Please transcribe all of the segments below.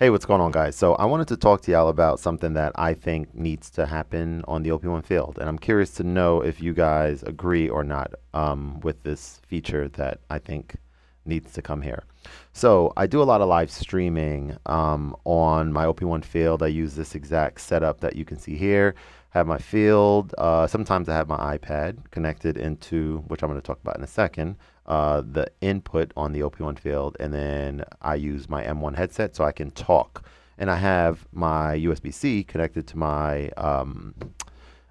Hey, what's going on, guys? So I wanted to talk to y'all about something that I think needs to happen on the OP-1 field, and I'm curious to know if you guys agree or not with this feature that I think needs to come here. So I do a lot of live streaming on my OP-1 field. I use this exact setup that you can see here. Have my field. Sometimes I have my iPad connected into, which I'm going to talk about in a second, the input on the OP-1 field, and then I use my M1 headset so I can talk. And I have my USB-C connected to my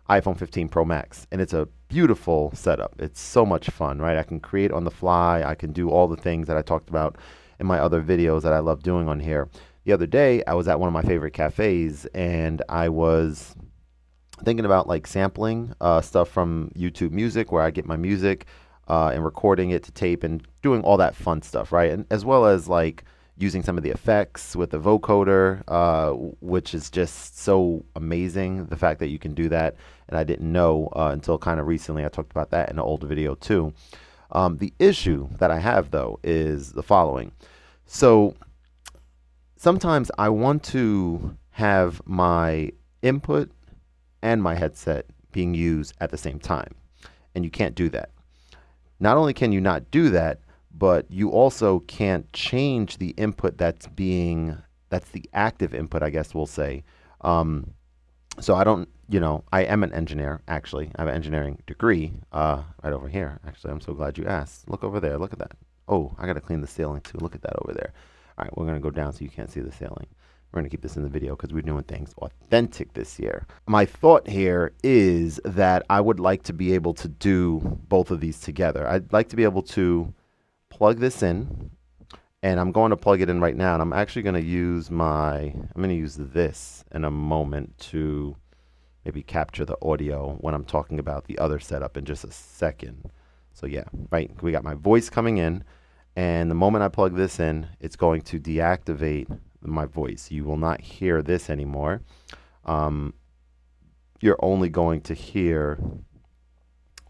iPhone 15 Pro Max, and it's a beautiful setup. It's so much fun, right? I can create on the fly. I can do all the things that I talked about in my other videos that I love doing on here. The other day, I was at one of my favorite cafes, and I was thinking about like sampling stuff from YouTube Music, where I get my music and recording it to tape and doing all that fun stuff, right? And as well as like using some of the effects with the vocoder, which is just so amazing. The fact that you can do that, and I didn't know until kind of recently. I talked about that in an old video too. The issue that I have though is the following. So sometimes I want to have my input and my headset being used at the same time, and you can't do that. Not only can you not do that, but you also can't change the input that's the active input, I guess we'll say. So I don't, I am an engineer, actually. I have an engineering degree right over here. Actually, I'm so glad you asked. Look over there. Look at that. Oh, I got to clean the ceiling too. Look at that over there. All right, we're going to go down so you can't see the ceiling. We're going to keep this in the video because we're doing things authentic this year. My thought here is that I would like to be able to do both of these together. I'd like to be able to plug this in, and I'm going to plug it in right now. And I'm actually going to use I'm going to use this in a moment to maybe capture the audio when I'm talking about the other setup in just a second. So yeah, right, we got my voice coming in, and the moment I plug this in, it's going to deactivate my voice. You will not hear this anymore. You're only going to hear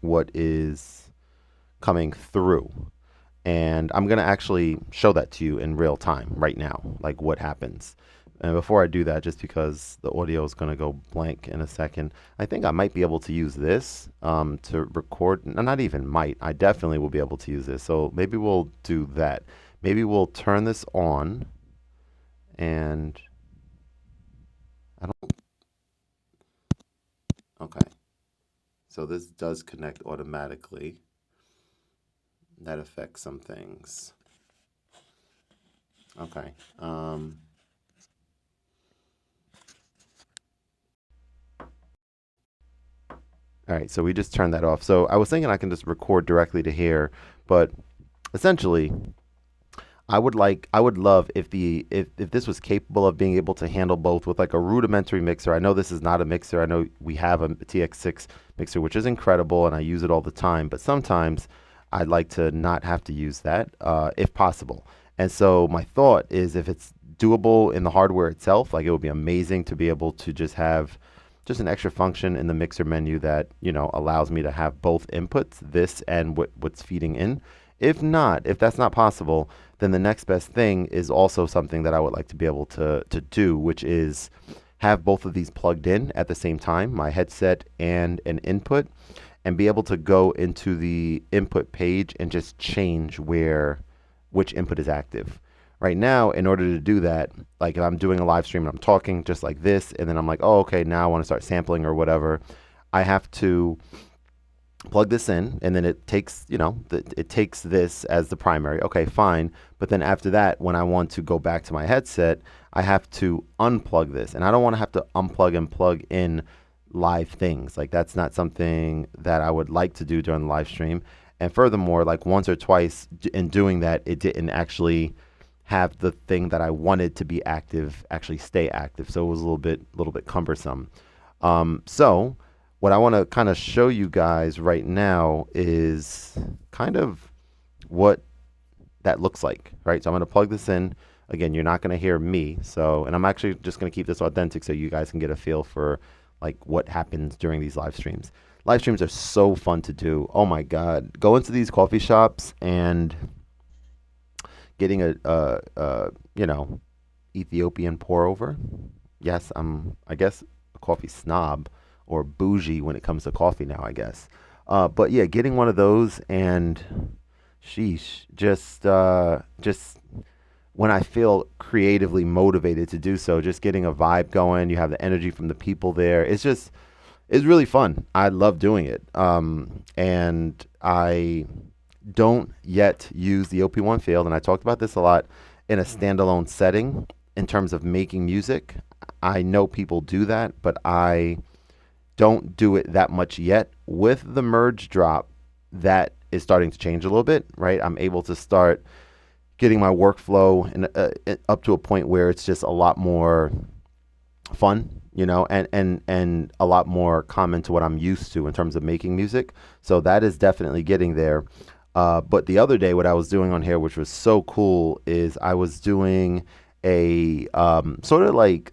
what is coming through. And I'm going to actually show that to you in real time right now, like what happens. And before I do that, just because the audio is going to go blank in a second, I think I might be able to use this to record. Not even might. I definitely will be able to use this. So maybe we'll do that. Maybe we'll turn this on. And I don't, okay. So this does connect automatically. That affects some things. Okay. All right, so we just turned that off. So I was thinking I can just record directly to here, but essentially I would love if this was capable of being able to handle both with like a rudimentary mixer. I know this is not a mixer. I know we have a TX6 mixer, which is incredible, and I use it all the time. But sometimes I'd like to not have to use that if possible. And so my thought is if it's doable in the hardware itself, like it would be amazing to be able to just have just an extra function in the mixer menu that, allows me to have both inputs, this and what's feeding in. If not, if that's not possible, then the next best thing is also something that I would like to be able to do, which is have both of these plugged in at the same time, my headset and an input, and be able to go into the input page and just change which input is active. Right now, in order to do that, like if I'm doing a live stream and I'm talking just like this, and then I'm like, oh, okay, now I want to start sampling or whatever, I have to plug this in, and then it takes, it takes this as the primary. Okay, fine. But then after that, when I want to go back to my headset, I have to unplug this. And I don't want to have to unplug and plug in live things. Like that's not something that I would like to do during the live stream. And furthermore, like once or twice in doing that, it didn't actually have the thing that I wanted to be active actually stay active. So it was a little bit cumbersome. So what I want to kind of show you guys right now is kind of what that looks like, right? So I'm going to plug this in. Again, you're not going to hear me. So, and I'm actually just going to keep this authentic so you guys can get a feel for like what happens during these live streams. Live streams are so fun to do. Oh my God. Go into these coffee shops and getting Ethiopian pour over. Yes, I'm, I guess, a coffee snob or bougie when it comes to coffee now, I guess. But yeah, getting one of those and sheesh, just when I feel creatively motivated to do so, just getting a vibe going. You have the energy from the people there. It's really fun. I love doing it. And I don't yet use the OP-1 field, and I talked about this a lot in a standalone setting in terms of making music. I know people do that, but I don't do it that much yet. With the merge drop, that is starting to change a little bit, right? I'm able to start getting my workflow up to a point where it's just a lot more fun, and a lot more common to what I'm used to in terms of making music. So that is definitely getting there. But the other day, what I was doing on here, which was so cool, is I was doing a sort of like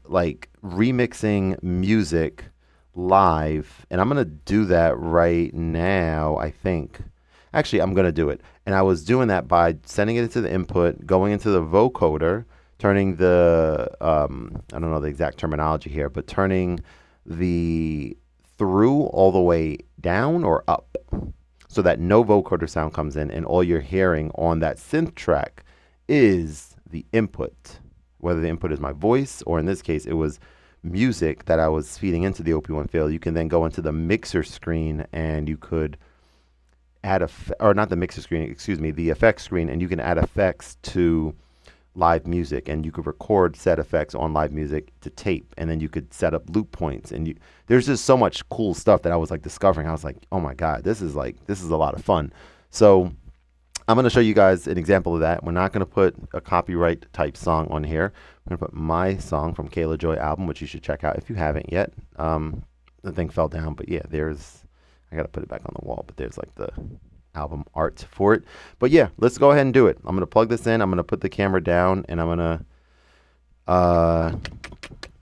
remixing music live, and I'm gonna do that right now. I think, actually, I'm gonna do it, and I was doing that by sending it into the input, going into the vocoder, turning the I don't know the exact terminology here, but turning the through all the way down or up so that no vocoder sound comes in, and all you're hearing on that synth track is the input, whether the input is my voice or in this case it was music that I was feeding into the OP-1 field. You can then go into the mixer screen and you could add or not the mixer screen, excuse me, the effects screen, and you can add effects to live music, and you could record set effects on live music to tape, and then you could set up loop points, and there's just so much cool stuff that I was like discovering. I was like, oh my god, this is a lot of fun. So I'm going to show you guys an example of that. We're not going to put a copyright type song on here. I'm going to put my song from Kayla Joy album, which you should check out if you haven't yet. The thing fell down, but yeah, I got to put it back on the wall, but there's like the album art for it. But yeah, let's go ahead and do it. I'm going to plug this in. I'm going to put the camera down, and I'm going to,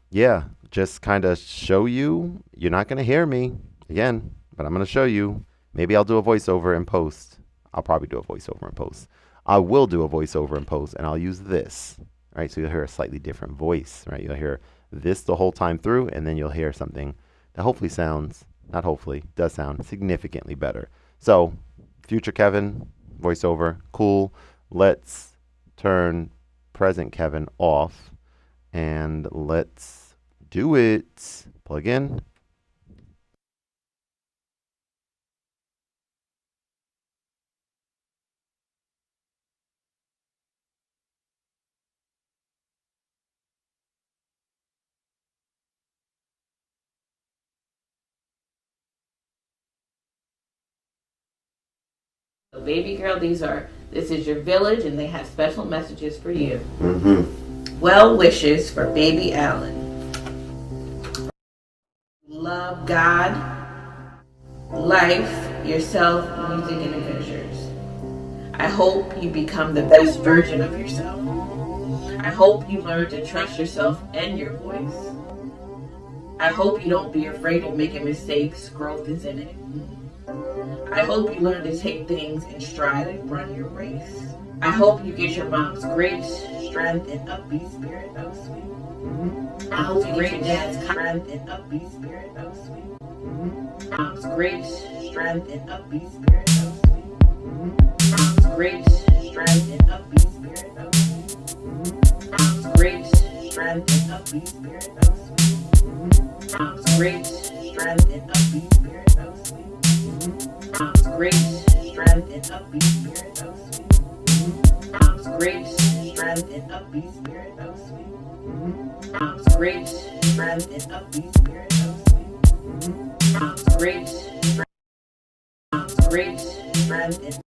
yeah, just kind of show you. You're not going to hear me again, but I'm going to show you. Maybe I'll do a voiceover in post. I'll probably do a voiceover in post. I will do a voiceover in post, and I'll use this. All right, so you'll hear a slightly different voice, right? You'll hear this the whole time through, and then you'll hear something that hopefully sounds, not hopefully, does sound significantly better. So, future Kevin, voiceover, cool. Let's turn present Kevin off, and let's do it. Plug in. Baby girl, this is your village, and they have special messages for you. Well wishes for baby Alan. Love God, life, yourself, music, and adventures. I hope you become the best version of yourself. I hope you learn to trust yourself and your voice. I hope you don't be afraid of making mistakes. Growth is in it. I hope you learn to take things in stride and run your race. I hope you get your mom's grace, strength, and upbeat spirit. Oh, sweet. I hope you get your dad's strength and upbeat spirit. Oh, sweet. Mom's grace, strength, and upbeat spirit. Oh, sweet. Mom's grace, strength, and upbeat spirit. Oh, sweet. Mom's grace, strength, and upbeat spirit. Oh, sweet. Mom's grace, strength, and upbeat spirit. Oh, sweet. Mom's grace, strength, and upbeat spirit. Oh, sweet. Mom's grace, strength, and upbeat spirit. Oh, sweet. Mom's grace, strength, and upbeat spirit. Oh, sweet. Mom's grace, strength. Mom's grace, strength, and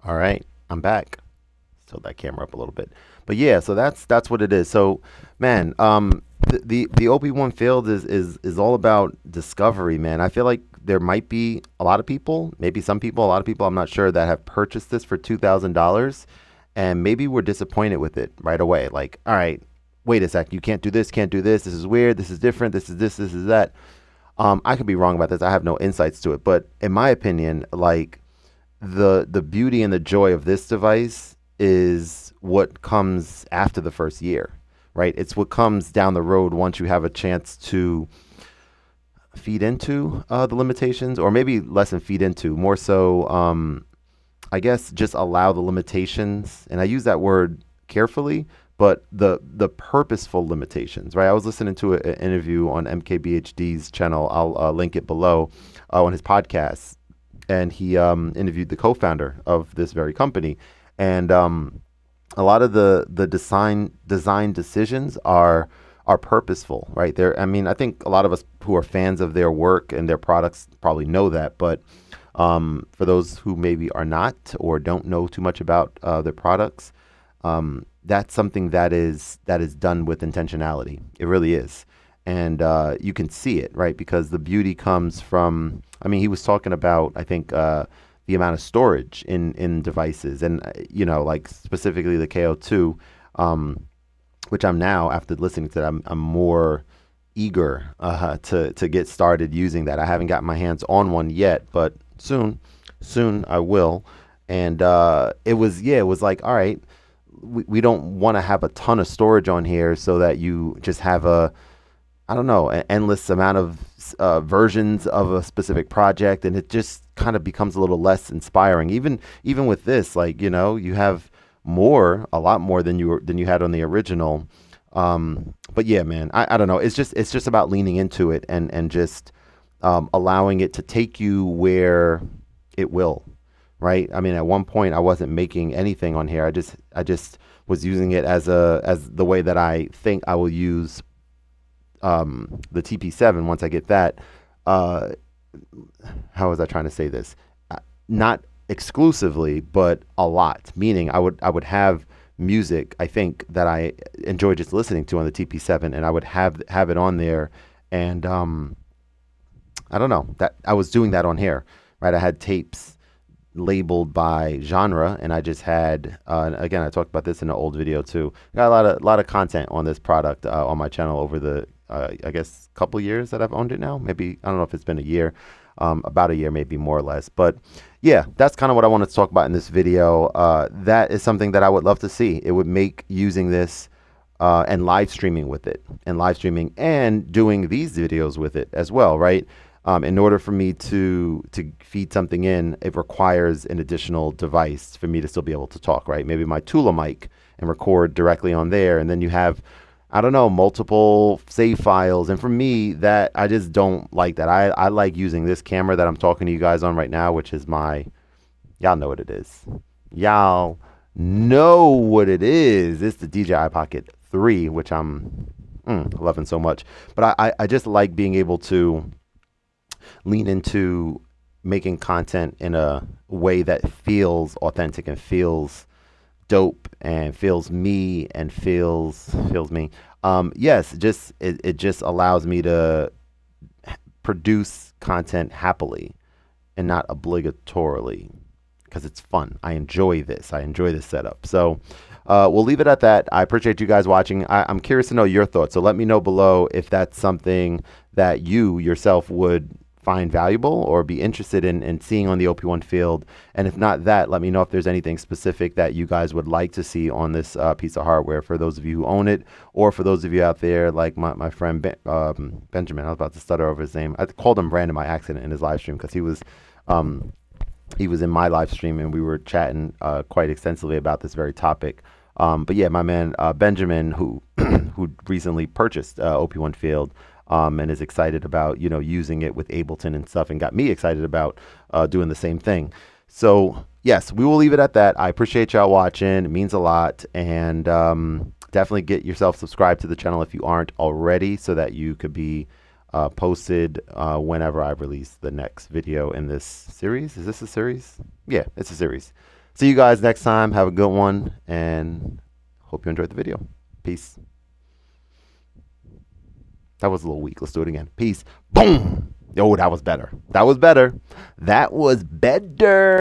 All right, I'm back. Tilt that camera up a little bit. But yeah, so that's what it is. So, man, the OP-1 field is all about discovery, man. I feel like there might be a lot of people, maybe some people, a lot of people, I'm not sure, that have purchased this for $2,000, and maybe were disappointed with it right away. Like, all right, wait a sec, you can't do this, can't do this. This is weird. This is different. This is this. This is that. I could be wrong about this. I have no insights to it, but in my opinion, like the beauty and the joy of this device is what comes after the first year, right? It's what comes down the road once you have a chance to feed into the limitations, or maybe less than feed into, more so, I guess, just allow the limitations. And I use that word carefully, but the purposeful limitations, right? I was listening to an interview on MKBHD's channel. I'll link it below, on his podcast, and he interviewed the co-founder of this very company, and a lot of the design decisions are purposeful, right? There, I mean, I think a lot of us who are fans of their work and their products probably know that, but for those who maybe are not or don't know too much about their products, that's something that is done with intentionality. It really is, and you can see it, right? Because the beauty comes from. I mean, he was talking about, I think, the amount of storage in devices, and like specifically the KO2, which I'm now, after listening to that, I'm more eager to get started using that. I haven't gotten my hands on one yet, but soon I will. And it was like, all right, we don't want to have a ton of storage on here so that you just have I don't know, an endless amount of versions of a specific project, and it just kind of becomes a little less inspiring. Even with this, like, you have a lot more than you had on the original. But yeah, man, I don't know. It's just about leaning into it, and just allowing it to take you where it will, right? I mean, at one point I wasn't making anything on here. I just was using it as the way that I think I will use the TP7 once I get that. Uh, how was I trying to say this? Not exclusively, but a lot. Meaning, I would have music, I think, that I enjoy just listening to on the TP7, and I would have it on there, and I don't know, that I was doing that on here, right? I had tapes labeled by genre, and I just had, again, I talked about this in an old video too. Got a lot of content on this product on my channel over the I guess couple years that I've owned it now. Maybe, I don't know if it's been a year, about a year, maybe more or less. But yeah, that's kind of what I wanted to talk about in this video. That is something that I would love to see. It would make using this and live streaming with it, and live streaming and doing these videos with it as well, right? In order for me to feed something in, it requires an additional device for me to still be able to talk, right? Maybe my Tula mic, and record directly on there, and then you have, I don't know, multiple save files. And for me, that I just don't like that. I like using this camera that I'm talking to you guys on right now, which is y'all know what it is. Y'all know what it is. It's the DJI Pocket 3, which I'm loving so much. But I just like being able to lean into making content in a way that feels authentic and feels dope and feels me and feels me. Yes, it just allows me to produce content happily and not obligatorily, because it's fun. I enjoy this. I enjoy this setup. So we'll leave it at that. I appreciate you guys watching. I'm curious to know your thoughts. So let me know below if that's something that you yourself would find valuable or be interested in seeing on the OP-1 field. And if not that, let me know if there's anything specific that you guys would like to see on this piece of hardware, for those of you who own it, or for those of you out there like my friend Benjamin. I was about to stutter over his name. I called him Brandon by accident in his live stream, because he was in my live stream, and we were chatting quite extensively about this very topic. But yeah, my man Benjamin, who who recently purchased OP-1 field, and is excited about using it with Ableton and stuff, and got me excited about doing the same thing. So yes, we will leave it at that. I appreciate y'all watching. It means a lot, and definitely get yourself subscribed to the channel if you aren't already, so that you could be posted whenever I release the next video in this series. Is this a series? Yeah, it's a series. See you guys next time. Have a good one, and hope you enjoyed the video. Peace. That was a little weak. Let's do it again. Peace. Boom. Oh, that was better. That was better. That was better.